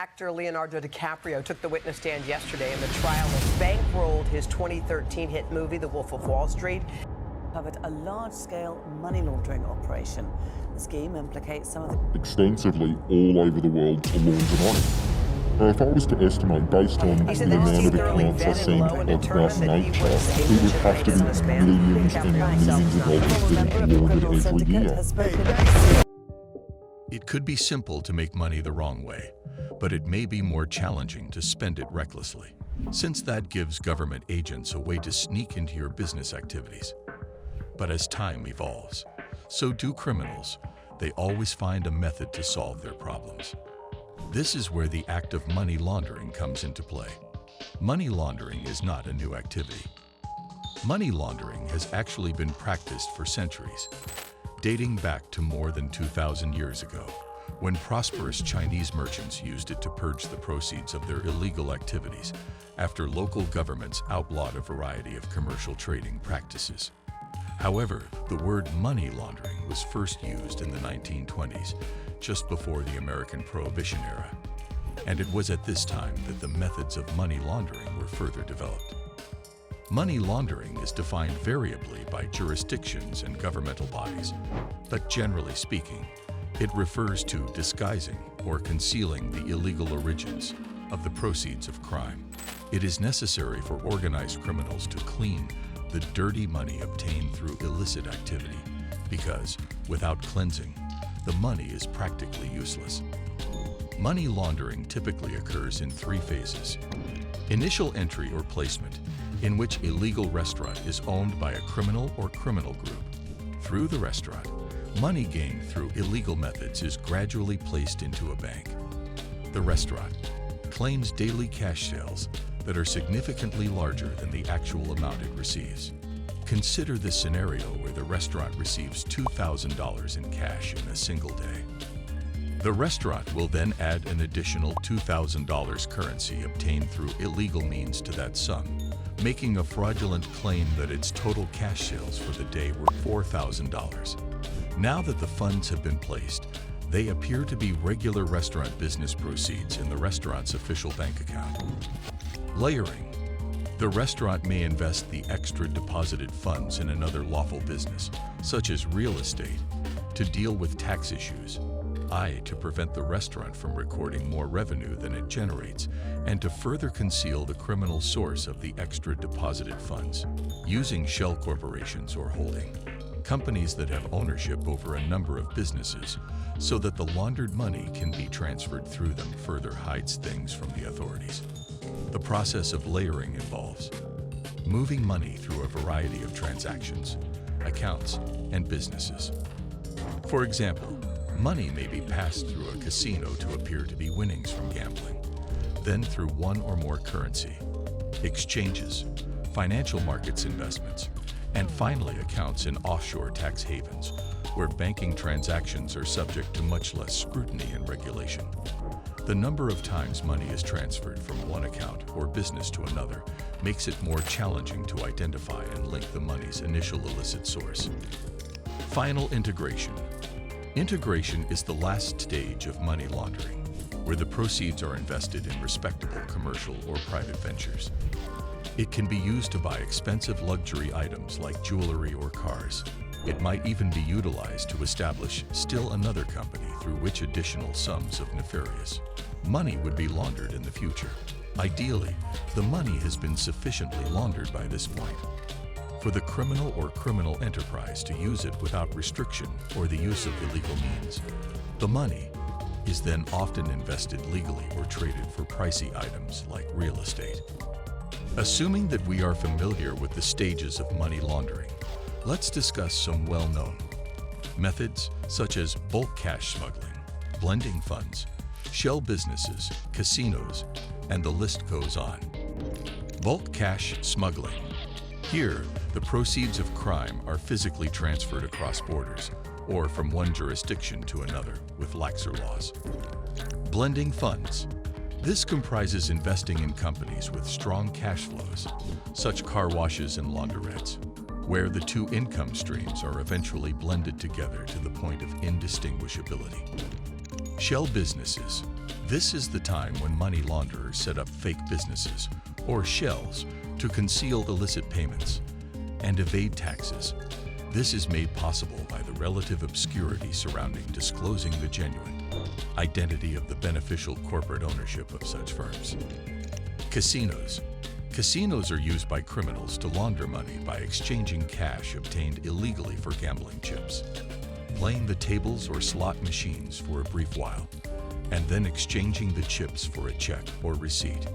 Actor Leonardo DiCaprio took the witness stand yesterday in the trial that bankrolled his 2013 hit movie, The Wolf of Wall Street. Covered a large-scale money laundering operation. The scheme implicates some of the... extensively all over the world to launder money. If I was to estimate based on the amount of accounts I seen of that nature, it would have to be millions and millions of dollars that are laundered every year. It could be simple to make money the wrong way, but it may be more challenging to spend it recklessly, since that gives government agents a way to sneak into your business activities. But as time evolves, so do criminals. They always find a method to solve their problems. This is where the act of money laundering comes into play. Money laundering is not a new activity. Money laundering has actually been practiced for centuries, dating back to more than 2,000 years ago, when prosperous Chinese merchants used it to purge the proceeds of their illegal activities after local governments outlawed a variety of commercial trading practices. However, the word money laundering was first used in the 1920s, just before the American Prohibition era, and it was at this time that the methods of money laundering were further developed. Money laundering is defined variably by jurisdictions and governmental bodies, but generally speaking, it refers to disguising or concealing the illegal origins of the proceeds of crime. It is necessary for organized criminals to clean the dirty money obtained through illicit activity, because, without cleansing, the money is practically useless. Money laundering typically occurs in three phases. Initial entry or placement, in which a legal restaurant is owned by a criminal or criminal group. Through the restaurant, money gained through illegal methods is gradually placed into a bank. The restaurant claims daily cash sales that are significantly larger than the actual amount it receives. Consider this scenario where the restaurant receives $2,000 in cash in a single day. The restaurant will then add an additional $2,000 currency obtained through illegal means to that sum, making a fraudulent claim that its total cash sales for the day were $4,000. Now that the funds have been placed, they appear to be regular restaurant business proceeds in the restaurant's official bank account. Layering. The restaurant may invest the extra deposited funds in another lawful business, such as real estate, to deal with tax issues, to prevent the restaurant from recording more revenue than it generates, and to further conceal the criminal source of the extra deposited funds, using shell corporations or holding companies that have ownership over a number of businesses, so that the laundered money can be transferred through them further hides things from the authorities. The process of layering involves moving money through a variety of transactions, accounts, and businesses. For example, money may be passed through a casino to appear to be winnings from gambling, then through one or more currency, exchanges, financial markets investments, and finally accounts in offshore tax havens, where banking transactions are subject to much less scrutiny and regulation. The number of times money is transferred from one account or business to another makes it more challenging to identify and link the money's initial illicit source. Final integration. Integration is the last stage of money laundering, where the proceeds are invested in respectable commercial or private ventures. It can be used to buy expensive luxury items like jewelry or cars. It might even be utilized to establish still another company through which additional sums of nefarious money would be laundered in the future. Ideally, the money has been sufficiently laundered by this point for the criminal or criminal enterprise to use it without restriction or the use of illegal means. The money is then often invested legally or traded for pricey items like real estate. Assuming that we are familiar with the stages of money laundering, let's discuss some well-known methods such as bulk cash smuggling, blending funds, shell businesses, casinos, and the list goes on. Bulk cash smuggling. Here, the proceeds of crime are physically transferred across borders or from one jurisdiction to another with laxer laws. Blending funds. This comprises investing in companies with strong cash flows, such car washes and laundrettes, where the two income streams are eventually blended together to the point of indistinguishability. Shell businesses. This is the time when money launderers set up fake businesses, or shells, to conceal illicit payments and evade taxes. This is made possible by the relative obscurity surrounding disclosing the genuine identity of the beneficial corporate ownership of such firms. Casinos. Casinos are used by criminals to launder money by exchanging cash obtained illegally for gambling chips, playing the tables or slot machines for a brief while, and then exchanging the chips for a check or receipt.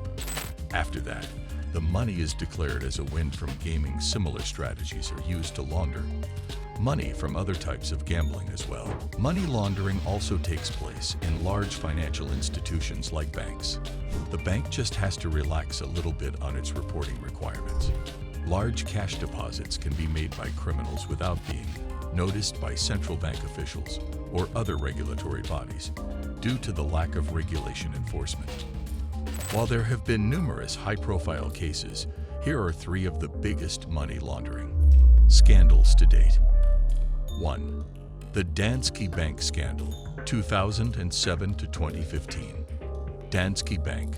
After that, the money is declared as a win from gaming. Similar strategies are used to launder money from other types of gambling as well. Money laundering also takes place in large financial institutions like banks. The bank just has to relax a little bit on its reporting requirements. Large cash deposits can be made by criminals without being noticed by central bank officials or other regulatory bodies due to the lack of regulation enforcement. While there have been numerous high-profile cases, here are 3 of the biggest money laundering scandals to date. 1. The Danske Bank Scandal, 2007 to 2015. Danske Bank,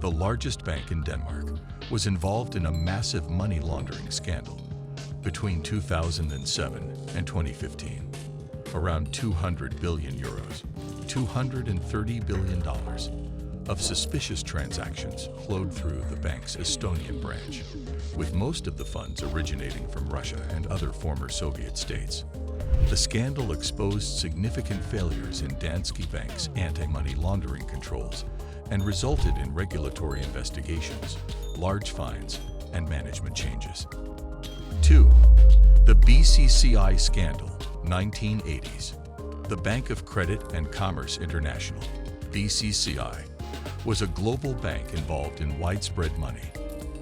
the largest bank in Denmark, was involved in a massive money laundering scandal between 2007 and 2015. Around 200 billion euros, $230 billion of suspicious transactions flowed through the bank's Estonian branch, with most of the funds originating from Russia and other former Soviet states. The scandal exposed significant failures in Danske Bank's anti-money laundering controls and resulted in regulatory investigations, large fines, and management changes. 2. The BCCI Scandal, 1980s. The Bank of Credit and Commerce International, BCCI, was a global bank involved in widespread money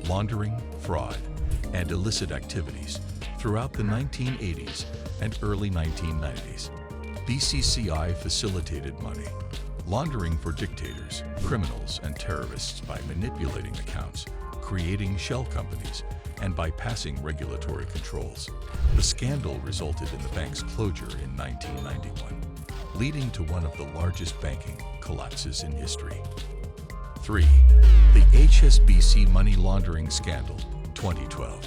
laundering, fraud, and illicit activities throughout the 1980s and early 1990s. BCCI facilitated money laundering for dictators, criminals, and terrorists by manipulating accounts, creating shell companies, and bypassing regulatory controls. The scandal resulted in the bank's closure in 1991, leading to one of the largest banking collapses in history. 3. The HSBC Money Laundering Scandal, 2012.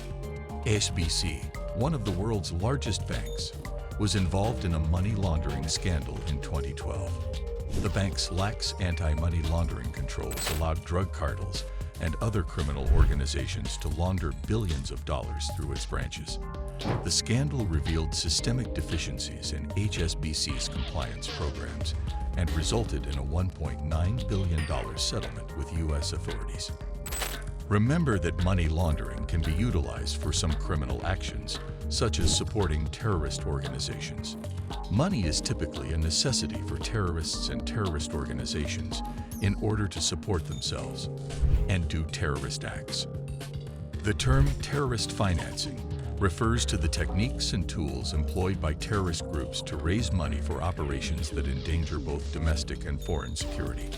HSBC, one of the world's largest banks, was involved in a money laundering scandal in 2012. The bank's lax anti-money laundering controls allowed drug cartels and other criminal organizations to launder billions of dollars through its branches. The scandal revealed systemic deficiencies in HSBC's compliance programs and resulted in a $1.9 billion settlement with U.S. authorities. Remember that money laundering can be utilized for some criminal actions, such as supporting terrorist organizations. Money is typically a necessity for terrorists and terrorist organizations in order to support themselves and do terrorist acts. The term terrorist financing refers to the techniques and tools employed by terrorist groups to raise money for operations that endanger both domestic and foreign security.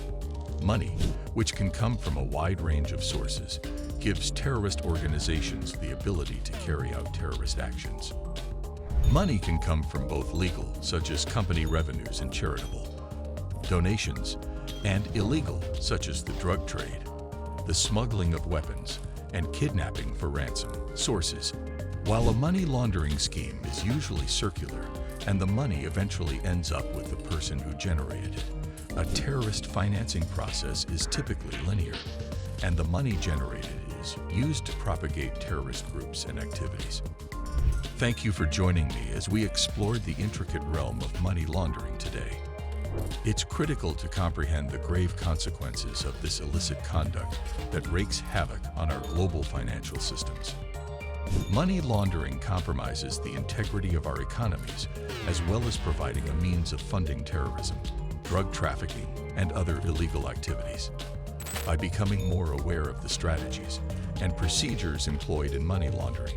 Money, which can come from a wide range of sources, gives terrorist organizations the ability to carry out terrorist actions. Money can come from both legal, such as company revenues and charitable donations, and illegal, such as the drug trade, the smuggling of weapons, and kidnapping for ransom sources. While a money laundering scheme is usually circular and the money eventually ends up with the person who generated it, a terrorist financing process is typically linear, and the money generated is used to propagate terrorist groups and activities. Thank you for joining me as we explored the intricate realm of money laundering today. It's critical to comprehend the grave consequences of this illicit conduct that wreaks havoc on our global financial systems. Money laundering compromises the integrity of our economies, as well as providing a means of funding terrorism, drug trafficking, and other illegal activities. By becoming more aware of the strategies and procedures employed in money laundering,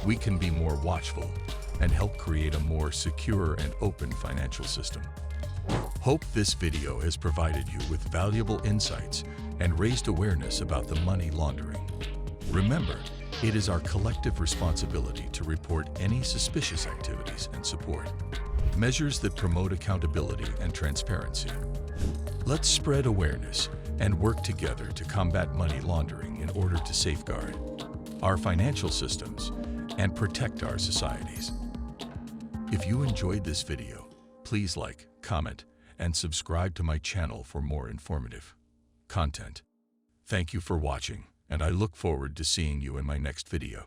we can be more watchful and help create a more secure and open financial system. Hope this video has provided you with valuable insights and raised awareness about the money laundering. Remember, it is our collective responsibility to report any suspicious activities and support measures that promote accountability and transparency. Let's spread awareness and work together to combat money laundering in order to safeguard our financial systems and protect our societies. If you enjoyed this video, please like, comment, and subscribe to my channel for more informative content. Thank you for watching, and I look forward to seeing you in my next video.